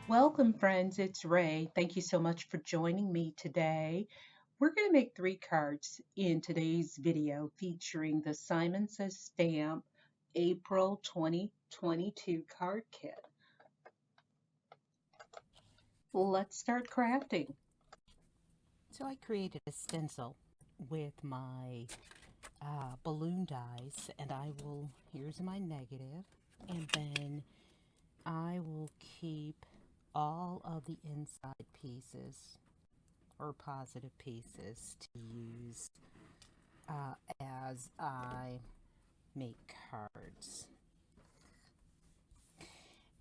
Welcome, friends. It's Ray. Thank you so much for joining me today. We're going to make three cards in today's video featuring the Simon Says Stamp April 2022 card kit. Let's start crafting. So I created a stencil with my balloon dies, and here's my negative, and then I will keep all of the inside pieces or positive pieces to use as I make cards.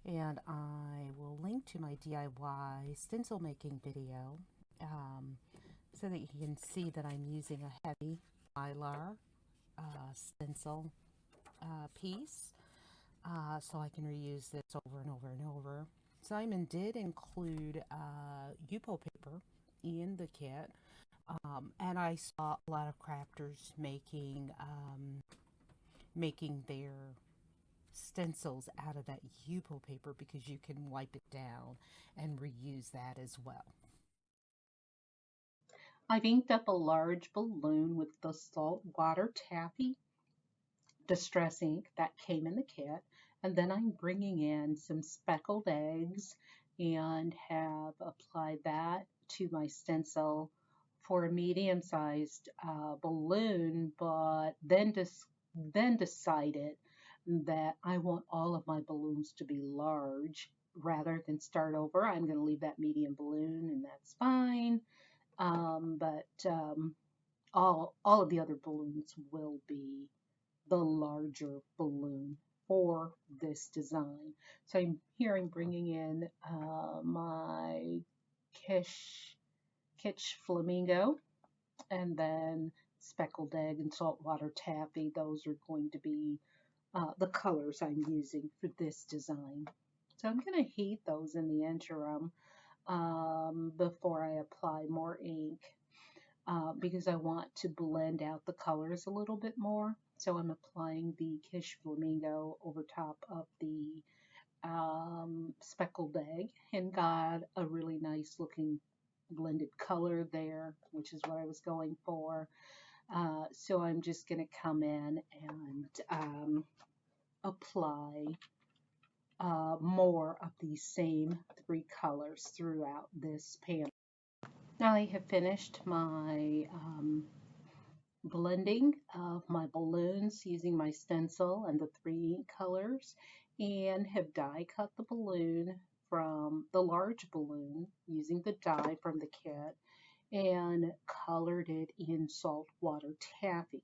And I will link to my DIY stencil making video so that you can see that I'm using a heavy mylar stencil piece, so I can reuse this over and over and over. Simon did include Yupo paper in the kit, and I saw a lot of crafters making their stencils out of that Yupo paper because you can wipe it down and reuse that as well. I've inked up a large balloon with the Saltwater Taffy distress ink that came in the kit, and then I'm bringing in some speckled eggs and have applied that to my stencil for a medium-sized balloon, but then decided that I want all of my balloons to be large rather than start over. I'm going to leave that medium balloon, and that's fine. But all of the other balloons will be the larger balloon for this design. So I'm bringing in my Kitsch Flamingo, and then speckled egg and saltwater taffy. Those are going to be the colors I'm using for this design. So I'm going to heat those in the interim before I apply more ink because I want to blend out the colors a little bit more. So I'm applying the Kish Flamingo over top of the speckled egg and got a really nice looking blended color there, which is what I was going for. So I'm just going to come in and apply more of these same three colors throughout this panel. Now I have finished my blending of my balloons using my stencil and the three colors, and have die cut the balloon from the large balloon using the die from the kit and colored it in saltwater taffy,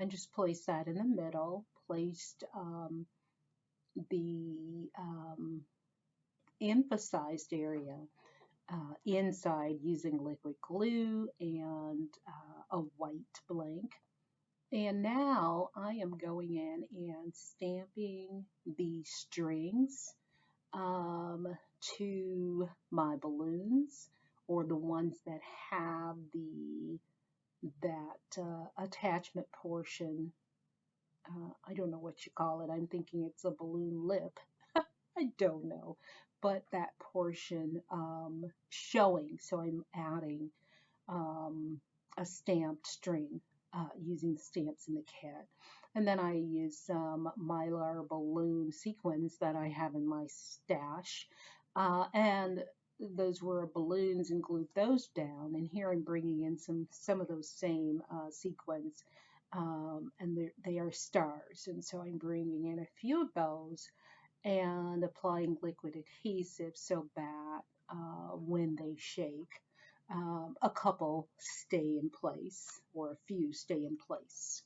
and just placed that in the middle, placed the emphasized area inside using liquid glue and a white blank. And now I am going in and stamping the strings to my balloons, or the ones that have that attachment portion. I don't know what you call it. I'm thinking it's a balloon lip. I don't know, but that portion showing. So I'm adding a stamped string using the stamps in the kit. And then I use some mylar balloon sequins that I have in my stash. And those were balloons and glued those down. And here I'm bringing in some of those same sequins. And they are stars. And so I'm bringing in a few of those and applying liquid adhesive so that when they shake, a couple stay in place, or a few stay in place.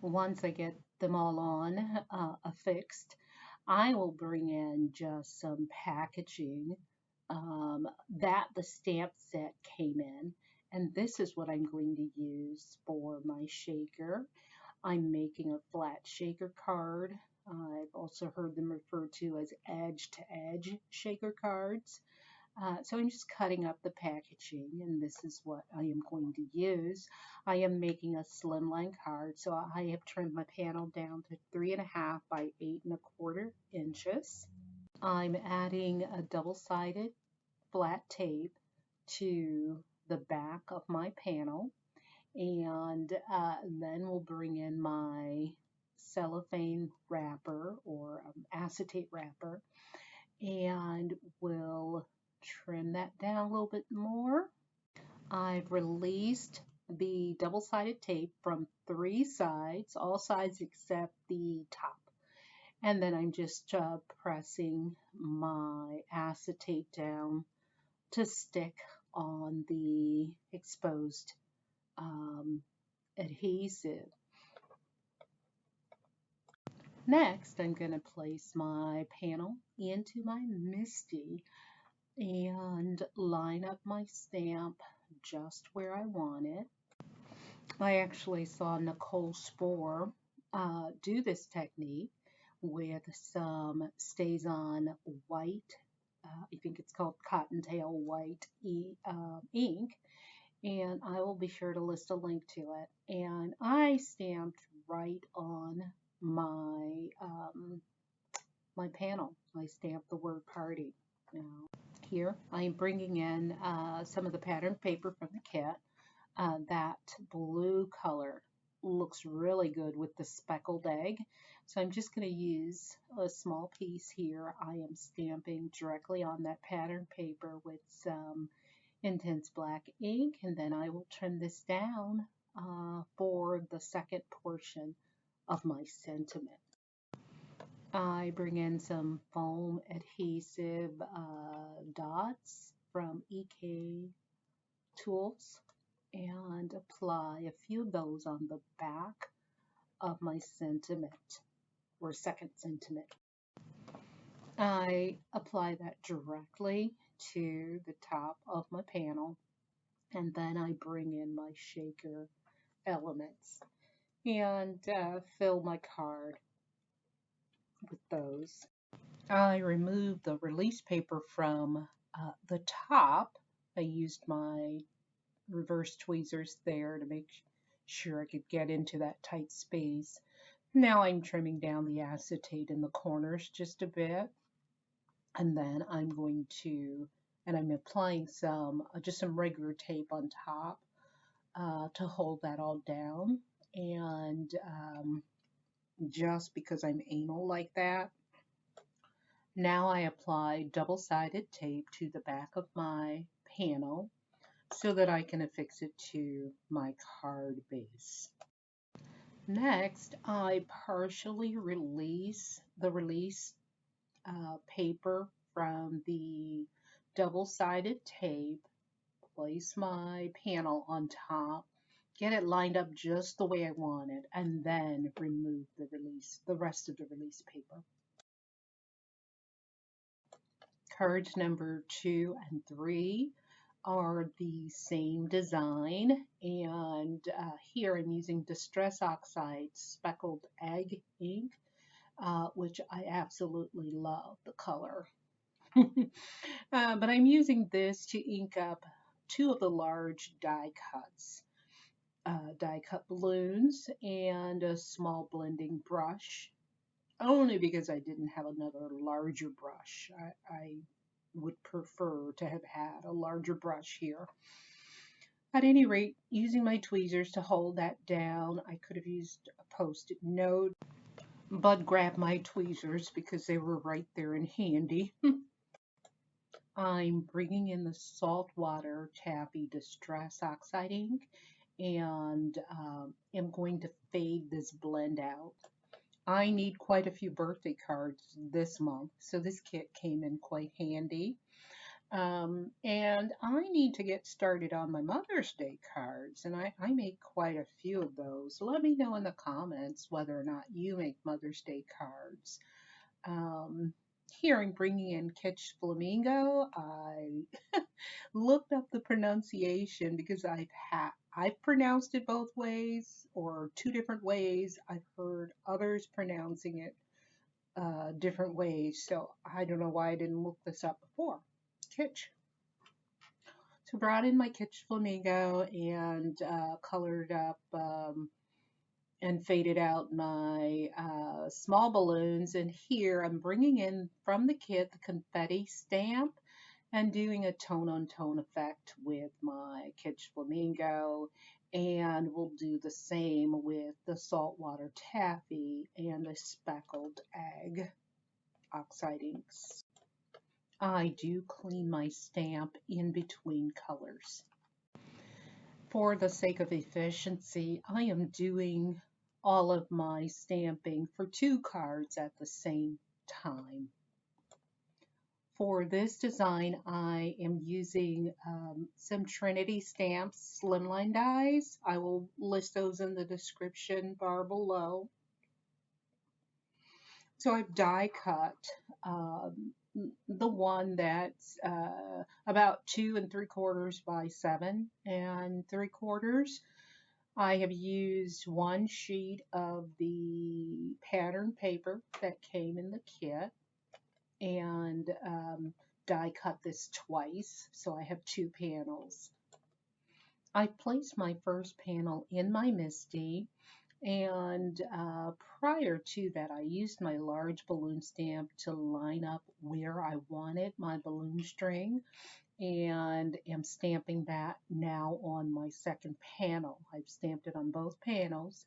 Once I get them all on affixed, I will bring in just some packaging that the stamp set came in, and this is what I'm going to use for my shaker. I'm making a flat shaker card. I've also heard them referred to as edge-to-edge shaker cards. So I'm just cutting up the packaging, and this is what I am going to use. I am making a slimline card, so I have trimmed my panel down to 3.5 by 8.25 inches. I'm adding a double-sided flat tape to the back of my panel, and then we'll bring in my cellophane wrapper or acetate wrapper, and we'll trim that down a little bit more. I've released the double-sided tape from 3 sides, all sides except the top. And then I'm just pressing my acetate down to stick on the exposed adhesive. Next, I'm going to place my panel into my MISTI and line up my stamp just where I want it. I actually saw Nicole Spohr do this technique with some Stays-On white, I think it's called Cottontail white ink, and I will be sure to list a link to it. And I stamped right on my my panel. I stamped the word party. Now, here I'm bringing in some of the pattern paper from the kit. That blue color looks really good with the speckled egg. So I'm just going to use a small piece here. I am stamping directly on that pattern paper with some intense black ink, and then I will trim this down for the second portion of my sentiment. I bring in some foam adhesive dots from EK Tools and apply a few of those on the back of my sentiment or second sentiment. I apply that directly to the top of my panel, and then I bring in my shaker elements and fill my card with those. I remove the release paper from the top. I used my reverse tweezers there to make sure I could get into that tight space. Now I'm trimming down the acetate in the corners just a bit, and then I'm going to, and I'm applying some, just some regular tape on top to hold that all down. And just because I'm anal like that, now I apply double-sided tape to the back of my panel so that I can affix it to my card base. Next, I partially release the release paper from the double-sided tape, place my panel on top, get it lined up just the way I want it, and then remove the rest of the release paper. Cards number 2 and 3 are the same design, and here I'm using Distress Oxide Speckled Egg ink, which I absolutely love the color. But I'm using this to ink up 2 of the large die cuts, die cut balloons, and a small blending brush, only because I didn't have another larger brush. I would prefer to have had a larger brush here. At any rate, using my tweezers to hold that down, I could have used a Post-it note, but grabbed my tweezers because they were right there and handy. I'm bringing in the Saltwater Taffy Distress Oxide ink, and am going to fade this blend out. I need quite a few birthday cards this month, so this kit came in quite handy. And I need to get started on my Mother's Day cards, and I make quite a few of those. Let me know in the comments whether or not you make Mother's Day cards. Here I'm bringing in Kitsch Flamingo. I looked up the pronunciation because I've pronounced it both ways or 2 different ways. I've heard others pronouncing it different ways, so I don't know why I didn't look this up before. Kitsch. So brought in my Kitsch Flamingo and colored up and faded out my small balloons. And here I'm bringing in from the kit the confetti stamp and doing a tone-on-tone effect with my Kitsch Flamingo. And we'll do the same with the Saltwater Taffy and the Speckled Egg oxide inks. I do clean my stamp in between colors. For the sake of efficiency, I am doing all of my stamping for 2 cards at the same time. For this design, I am using some Trinity Stamps Slimline dies. I will list those in the description bar below. So I've die cut the one that's about 2 3/4 by 7 3/4. I have used 1 sheet of the pattern paper that came in the kit and die cut this twice, so I have 2 panels. I placed my first panel in my MISTI, and prior to that I used my large balloon stamp to line up where I wanted my balloon string, and am stamping that now on my second panel. I've stamped it on both panels,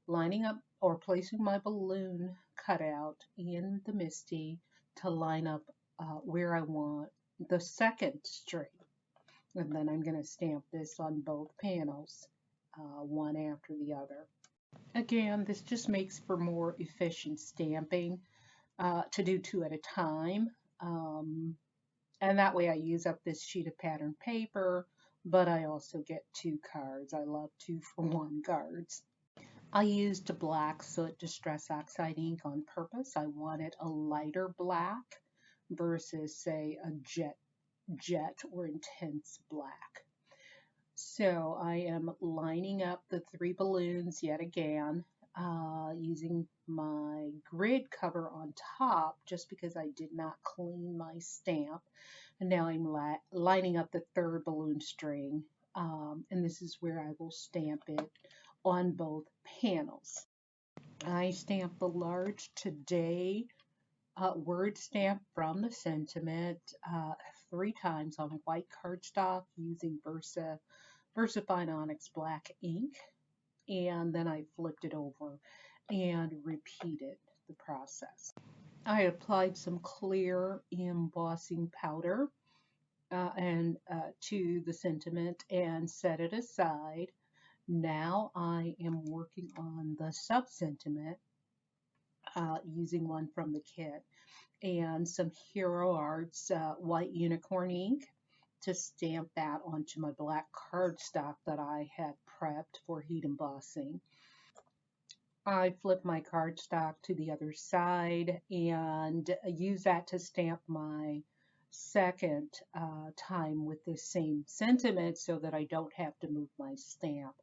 lining up or placing my balloon cutout in the MISTI to line up where I want the second string. And then I'm going to stamp this on both panels, one after the other. Again, this just makes for more efficient stamping to do 2 at a time. And that way I use up this sheet of pattern paper, but I also get 2 cards. I love 2 for 1 cards. I used a black soot distress oxide ink on purpose. I wanted a lighter black versus, say, a jet or intense black. So I am lining up the 3 balloons yet again, using my grid cover on top just because I did not clean my stamp. And now I'm lining up the 3rd balloon string, and this is where I will stamp it on both panels. I stamped the large Today word stamp from the sentiment 3 times on white cardstock using VersaFine Onyx black ink, and then I flipped it over and repeated the process. I applied some clear embossing powder to the sentiment and set it aside. Now I am working on the sub-sentiment using one from the kit and some Hero Arts white unicorn ink to stamp that onto my black cardstock that I had prepped for heat embossing. I flip my cardstock to the other side and use that to stamp my second time with the same sentiment so that I don't have to move my stamp.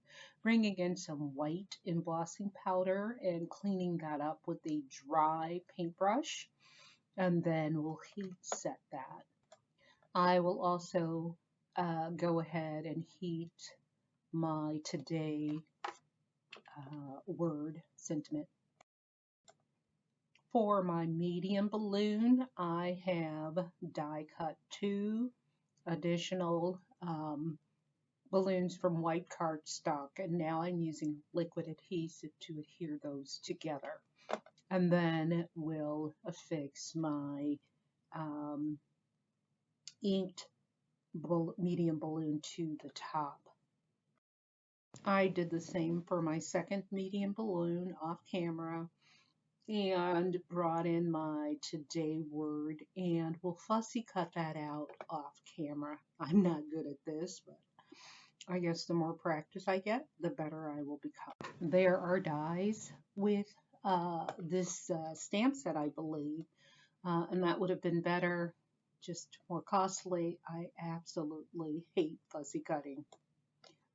Bringing in some white embossing powder and cleaning that up with a dry paintbrush, and then we'll heat set that. I will also go ahead and heat my Today word sentiment. For my medium balloon, I have die cut 2 additional balloons from white cardstock, and now I'm using liquid adhesive to adhere those together. And then we'll affix my inked medium balloon to the top. I did the same for my second medium balloon off camera and brought in my Today word, and we'll fussy cut that out off camera. I'm not good at this, but I guess the more practice I get, the better I will become. There are dies with this stamp set, I believe, and that would have been better, just more costly. I absolutely hate fussy cutting.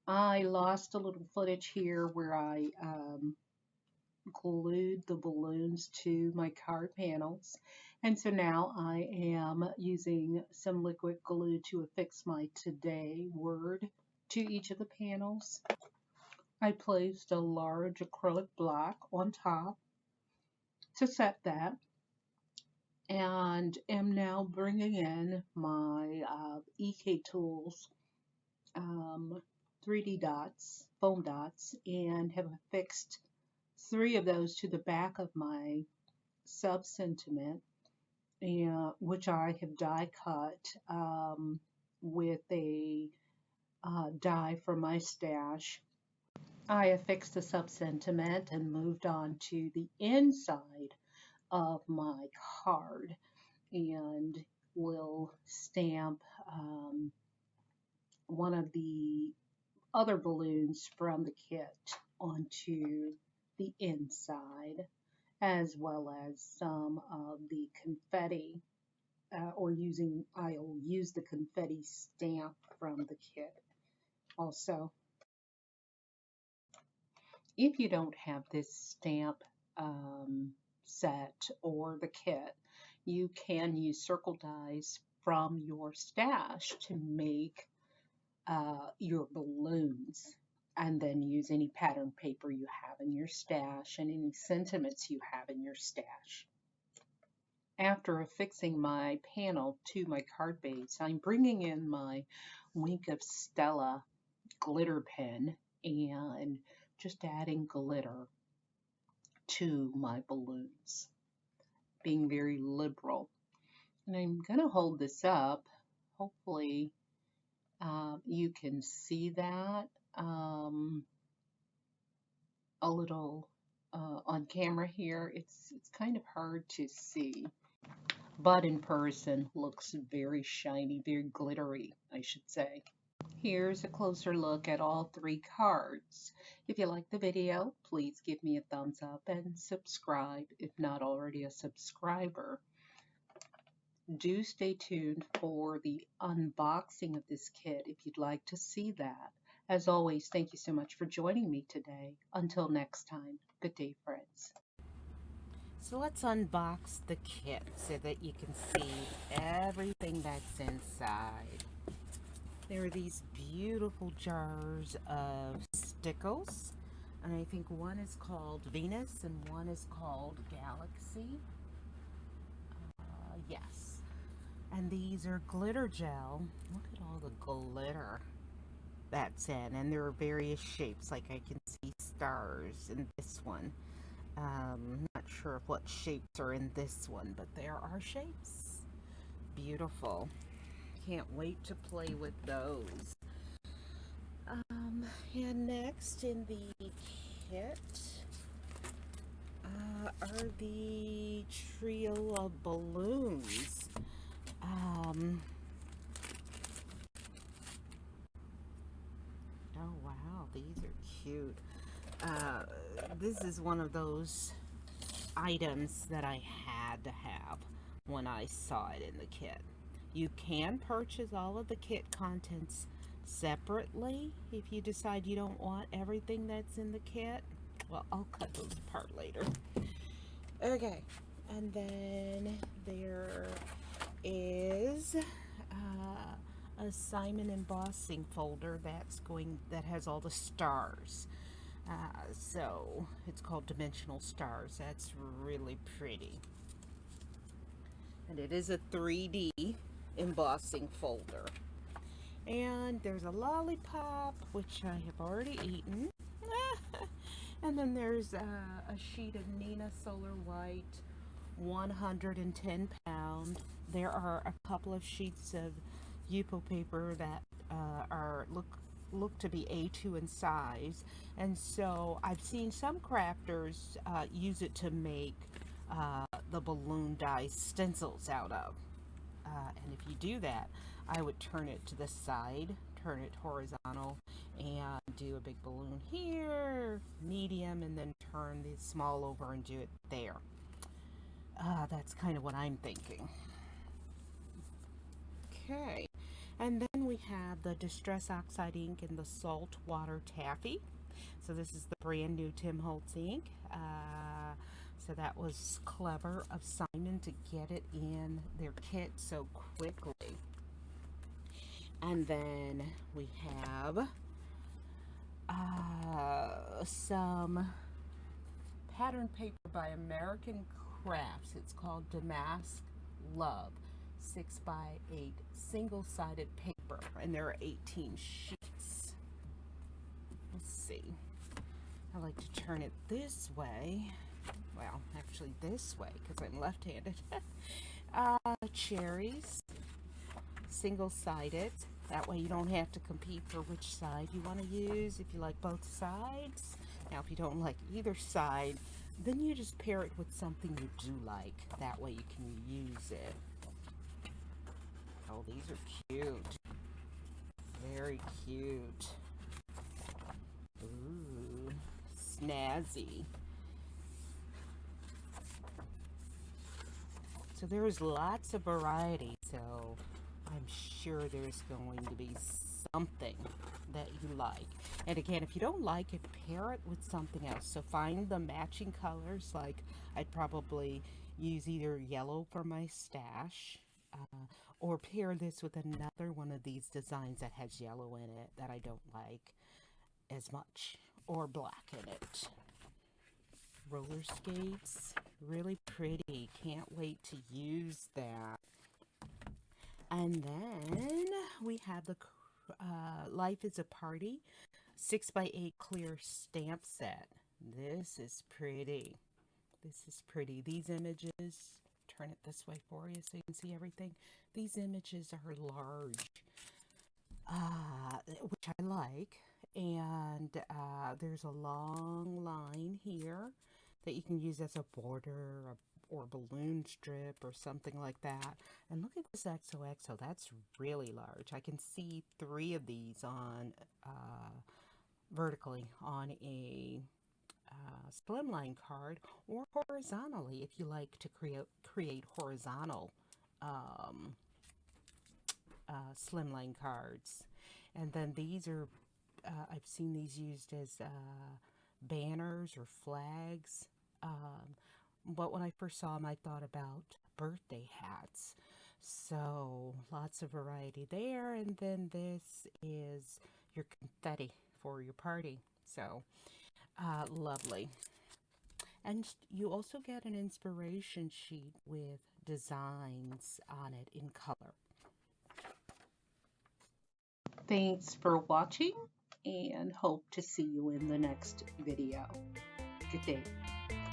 I lost a little footage here where I glued the balloons to my card panels, and so now I am using some liquid glue to affix my Today word to each of the panels. I placed a large acrylic block on top to set that, and am now bringing in my EK Tools 3D dots, foam dots, and have affixed 3 of those to the back of my sub sentiment, and which I have die cut with a die from my stash. I affixed the sub sentiment and moved on to the inside of my card, and will stamp one of the other balloons from the kit onto the inside, as well as some of the confetti, I'll use the confetti stamp from the kit also. If you don't have this stamp set or the kit, you can use circle dies from your stash to make your balloons, and then use any pattern paper you have in your stash and any sentiments you have in your stash. After affixing my panel to my card base, I'm bringing in my Wink of Stella glitter pen and just adding glitter to my balloons, being very liberal. And I'm going to hold this up. Hopefully you can see that a little on camera here. It's kind of hard to see, but in person looks very shiny, very glittery, I should say. Here's a closer look at all 3 cards. If you like the video, please give me a thumbs up and subscribe if not already a subscriber. Do stay tuned for the unboxing of this kit if you'd like to see that. As always, thank you so much for joining me today. Until next time, good day, friends. So let's unbox the kit so that you can see everything that's inside. There are these beautiful jars of stickles, and I think one is called Venus and one is called Galaxy. Yes. And these are glitter gel. Look at all the glitter that's in, and there are various shapes, like I can see stars in this one. Not sure what shapes are in this one, but there are shapes. Beautiful. Can't wait to play with those. And next in the kit are the trio of balloons. Oh wow, these are cute. This is one of those items that I had to have when I saw it in the kit. You can purchase all of the kit contents separately if you decide you don't want everything that's in the kit. Well, I'll cut those apart later. Okay, and then there is a Simon embossing folder that has all the stars. So it's called Dimensional Stars. That's really pretty. And it is a 3D embossing folder. And there's a lollipop, which I have already eaten. And then there's a sheet of Nina Solar White, 110 pound. There are a couple of sheets of Yupo paper that look to be A2 in size, and so I've seen some crafters use it to make the balloon die stencils out of. And if you do that, I would turn it to the side, turn it horizontal, and do a big balloon here, medium, and then turn the small over and do it there. That's kind of what I'm thinking. Okay, and then we have the Distress Oxide ink and the Saltwater Taffy. So this is the brand new Tim Holtz ink. So that was clever of Simon to get it in their kit so quickly. And then we have some pattern paper by American Crafts. It's called Damask Love, 6 by 8 single-sided paper, and there are 18 sheets. Let's see. I like to turn it this way. Well, actually this way because I'm left-handed. Cherries, single-sided. That way you don't have to compete for which side you want to use if you like both sides. Now, if you don't like either side, then you just pair it with something you do like. That way you can use it. Oh, these are cute. Very cute. Ooh, snazzy. So there's lots of variety, so I'm sure there's going to be something that you like. And again, if you don't like it, pair it with something else. So find the matching colors. Like I'd probably use either yellow for my stash, or pair this with another one of these designs that has yellow in it that I don't like as much, or black in it. Roller skates, really pretty. Can't wait to use that. And then we have the Life is a Party 6 by 8 clear stamp set. This is pretty. This is pretty. These images, turn it this way for you so you can see everything. These images are large, which I like. And there's a long line here that you can use as a border or balloon strip or something like that. And look at this XOXO. That's really large. I can see 3 of these on vertically on a slimline card, or horizontally if you like to create horizontal slimline cards. And then these are I've seen these used as banners or flags. But when I first saw them, I thought about birthday hats. So lots of variety there. And then this is your confetti for your party. So lovely. And you also get an inspiration sheet with designs on it in color. Thanks for watching and hope to see you in the next video. Good day.